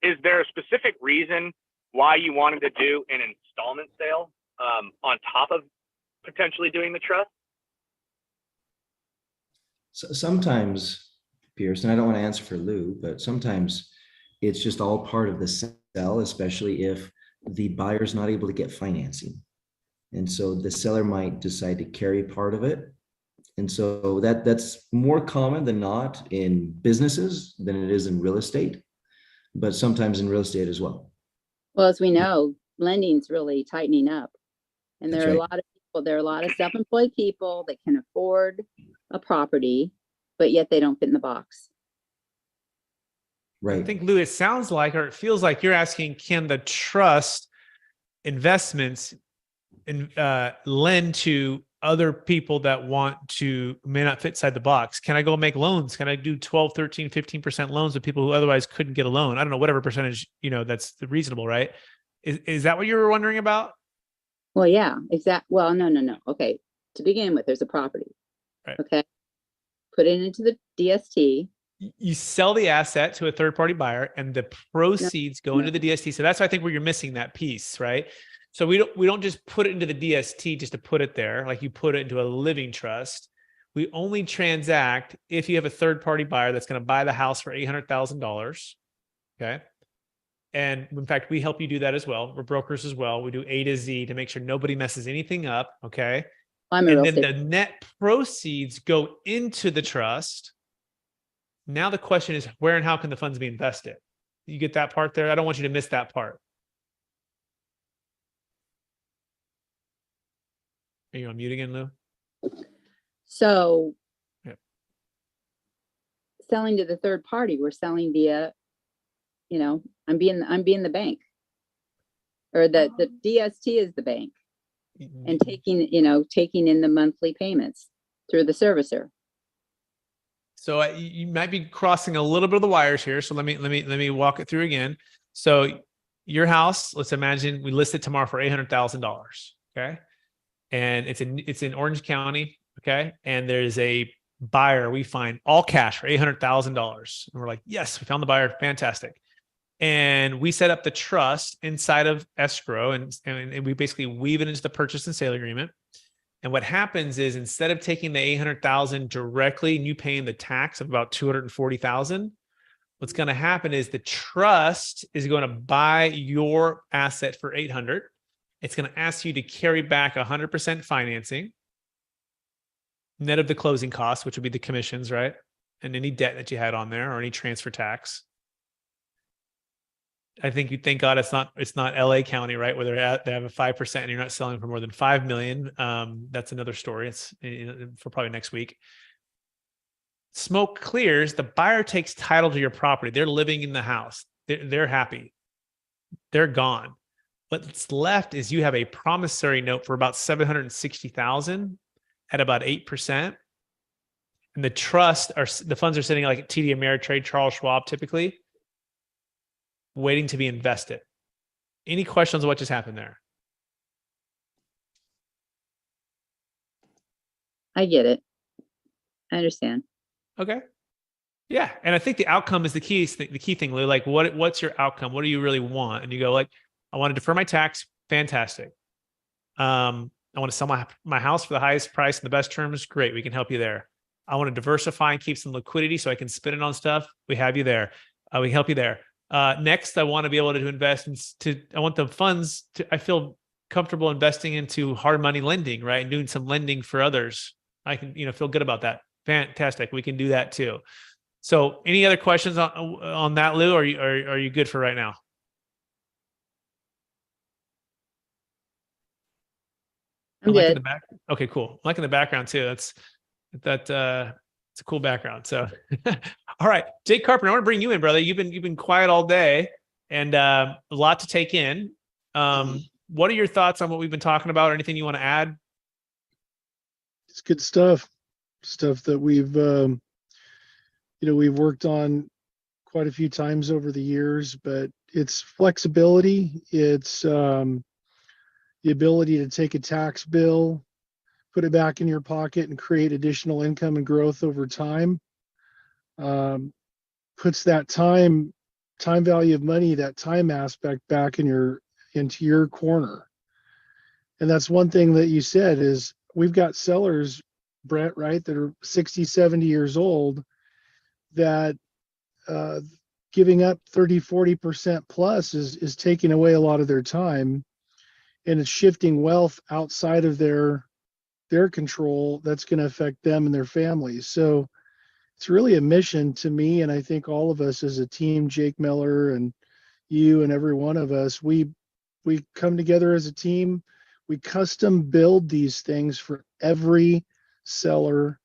is there a specific reason why you wanted to do an installment sale on top of potentially doing the trust? So sometimes, Pierce, and I don't want to answer for Lou, but sometimes it's just all part of the sell, especially if the buyer's not able to get financing. And so the seller might decide to carry part of it And so that's more common than not in businesses than it is in real estate, but sometimes in real estate as well. Well, as we know, lending's really tightening up. And That's there are a right. lot of people, there are a lot of self-employed people that can afford a property, but yet they don't fit in the box. I Right. think, Lou, it sounds like, or it feels like you're asking, can the trust investments lend to other people that may not fit inside the box? Can I go make loans? Can I do 12, 13, 15% loans with people who otherwise couldn't get a loan? I don't know, whatever percentage, that's reasonable, right? Is that what you were wondering about? Well, yeah, well, no. Okay. To begin with, there's a property. Right. Okay. Put it into the DST. You sell the asset to a third party buyer and the proceeds go into the DST. So that's why I think where you're missing that piece, right? So we don't just put it into the DST just to put it there, like you put it into a living trust. We only transact if you have a third party buyer that's going to buy the house for $800,000. Okay. And in fact, we help you do that as well. We're brokers as well. We do A to Z to make sure nobody messes anything up. Okay. I'm a And real then estate. the net proceeds go into the trust. Now the question is, where and how can the funds be invested? You get that part there? I don't want you to miss that part. Are you on mute again, Lou? So Yep. selling to the third party, we're selling via, I'm being the bank, or the DST is the bank, and taking in the monthly payments through the servicer. So you might be crossing a little bit of the wires here. So let me walk it through again. So your house, let's imagine we list it tomorrow for $800,000. Okay. And it's in Orange County. Okay. And there's a buyer we find all cash for $800,000. And we're like, yes, we found the buyer. Fantastic. And we set up the trust inside of escrow and we basically weave it into the purchase and sale agreement. And what happens is instead of taking the $800,000 directly and you paying the tax of about $240,000, what's going to happen is the trust is going to buy your asset for $800,000. It's going to ask you to carry back 100% financing, net of the closing costs, which would be the commissions, right? And any debt that you had on there or any transfer tax. I think you'd thank God it's not LA County, right? Where they have a 5% and you're not selling for more than 5 million. That's another story. It's for probably next week. Smoke clears, the buyer takes title to your property. They're living in the house. They're happy. They're gone. What's left is you have a promissory note for about $760,000 at about 8%. And the funds are sitting like at TD Ameritrade, Charles Schwab, typically, waiting to be invested. Any questions on what just happened there? I get it. I understand. Okay. Yeah. And I think the outcome is the key thing, Lou. Like what's your outcome? What do you really want? And you go like, I want to defer my tax. Fantastic. I want to sell my house for the highest price and the best terms. Great. We can help you there. I want to diversify and keep some liquidity so I can spend it on stuff. We have you there. We can help you there. Next, I want to be able to invest I want the funds I feel comfortable investing into hard money lending, right? And doing some lending for others. I can, feel good about that. Fantastic. We can do that too. So any other questions on that, Lou? Or are you good for right now? I'm liking good. the back. Okay, cool. I'm liking the background too. It's a cool background. So, all right, Jake Carpenter, I want to bring you in, brother. You've been quiet all day and a lot to take in. What are your thoughts on what we've been talking about? Or anything you want to add? It's good stuff that we've worked on quite a few times over the years, but it's flexibility. It's the ability to take a tax bill, put it back in your pocket and create additional income and growth over time. Puts that time value of money, that time aspect back into your corner. And that's one thing that you said is we've got sellers, Brent, right, that are 60, 70 years old that giving up 30, 40% plus is taking away a lot of their time, and it's shifting wealth outside of their their control, that's going to affect them and their families. So it's really a mission to me. And I think all of us as a team, Jake Miller and you and every one of us, we come together as a team. We custom build these things for every seller.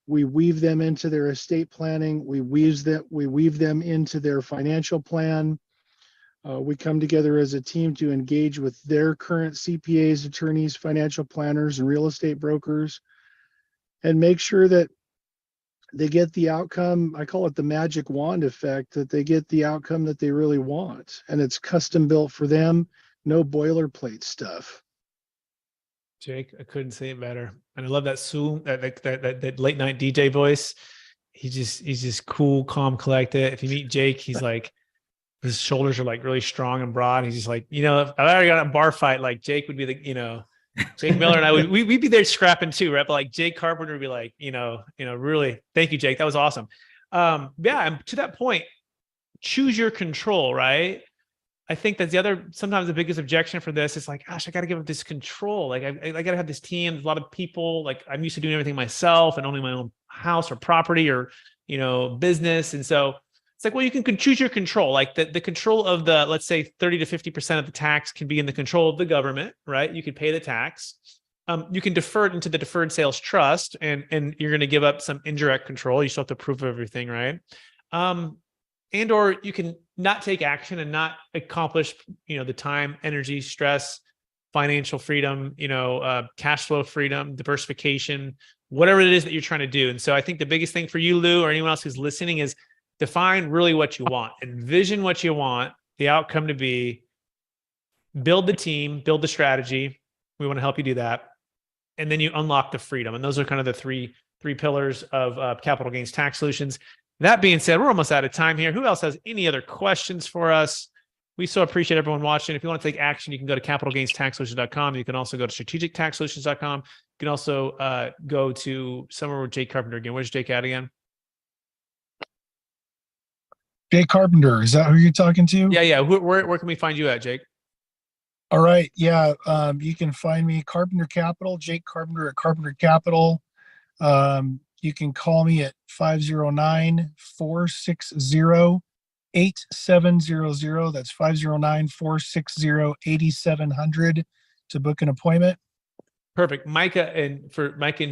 We weave them into their estate planning. We weave them into their financial plan. We come together as a team to engage with their current CPAs, attorneys, financial planners, and real estate brokers, and make sure that they get the outcome. I call it the magic wand effect, that they get the outcome that they really want. And it's custom built for them, no boilerplate stuff. Jake, I couldn't say it better. And I love that that late night DJ voice. He's just cool, calm, collected. If you meet Jake, he's like, his shoulders are like really strong and broad. He's just like, if I already got a bar fight, like Jake would be the, Jake Miller and I we'd be there scrapping too, right? But like Jake Carpenter would be like, really, thank you, Jake. That was awesome. Yeah, and to that point, choose your control, right? I think that's sometimes the biggest objection for this is like, gosh, I got to give up this control. Like I got to have this team, a lot of people, like I'm used to doing everything myself and owning my own house or property or, business. And so it's like, well, you can choose your control. Like the control of the, let's say 30 to 50% of the tax can be in the control of the government, right? You can pay the tax. You can defer it into the Deferred Sales Trust and you're going to give up some indirect control. You still have to prove everything, right? Or you can not take action and not accomplish, the time, energy, stress, financial freedom, cash flow freedom, diversification, whatever it is that you're trying to do. And so I think the biggest thing for you, Lou, or anyone else who's listening is define really what you want, envision what you want the outcome to be, build the team, build the strategy. We want to help you do that. And then you unlock the freedom. And those are kind of the three pillars of capital gains tax solutions. That being said, we're almost out of time here. Who else has any other questions for us? We so appreciate everyone watching. If you want to take action, you can go to capitalgainstaxsolutions.com. You can also go to strategictaxsolutions.com. You can also go to somewhere with Jake Carpenter again. Where's Jake at again? Jake Carpenter, is that who you're talking to? Yeah. Where can we find you at, Jake? All right. Yeah. You can find me Carpenter Capital, Jake Carpenter at Carpenter Capital. You can call me at 509-460-8700. That's 509-460-8700 to book an appointment. Perfect. Micah and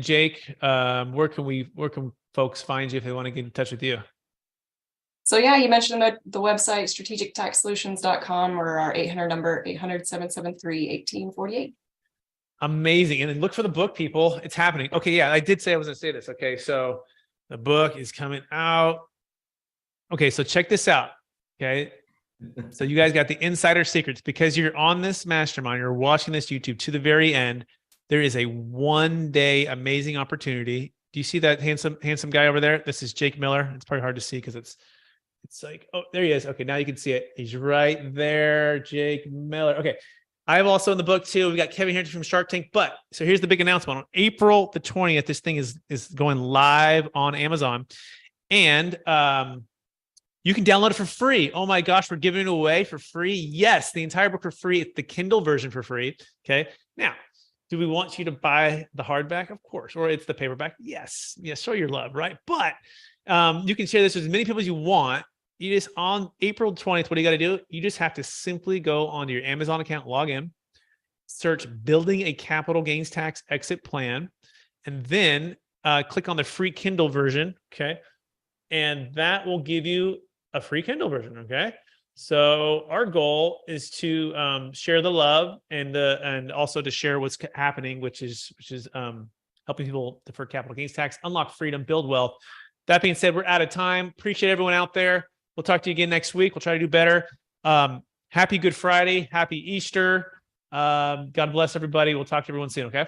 Jake, where can folks find you if they want to get in touch with you? So yeah, you mentioned the website, strategictaxsolutions.com, or our 800 number, 800-773-1848. Amazing. And then look for the book, people. It's happening. Okay. Yeah, I did say I was going to say this. Okay. So the book is coming out. Okay. So check this out. Okay. So you guys got the insider secrets because you're on this mastermind, you're watching this YouTube to the very end. There is a one-day amazing opportunity. Do you see that handsome guy over there? This is Jake Miller. It's probably hard to see because it's like, oh, there he is. Okay. Now you can see it. He's right there. Jake Miller. Okay. I have also in the book too. We got Kevin Harrington from Shark Tank. But so here's the big announcement. On April the 20th, this thing is going live on Amazon. And you can download it for free. Oh my gosh, we're giving it away for free. Yes, the entire book for free. It's the Kindle version for free. Okay. Now, do we want you to buy the hardback? Of course. Or it's the paperback? Yes. Yes, show your love, right? But you can share this with as many people as you want. You just, on April 20th, what do you got to do? You just have to simply go onto your Amazon account, log in, search building a capital gains tax exit plan, and then click on the free Kindle version. Okay. And that will give you a free Kindle version. Okay. So our goal is to share the love and also to share what's happening, which is helping people defer capital gains tax, unlock freedom, build wealth. That being said, we're out of time. Appreciate everyone out there. We'll talk to you again next week. We'll try to do better. Happy Good Friday. Happy Easter. God bless everybody. We'll talk to everyone soon. Okay.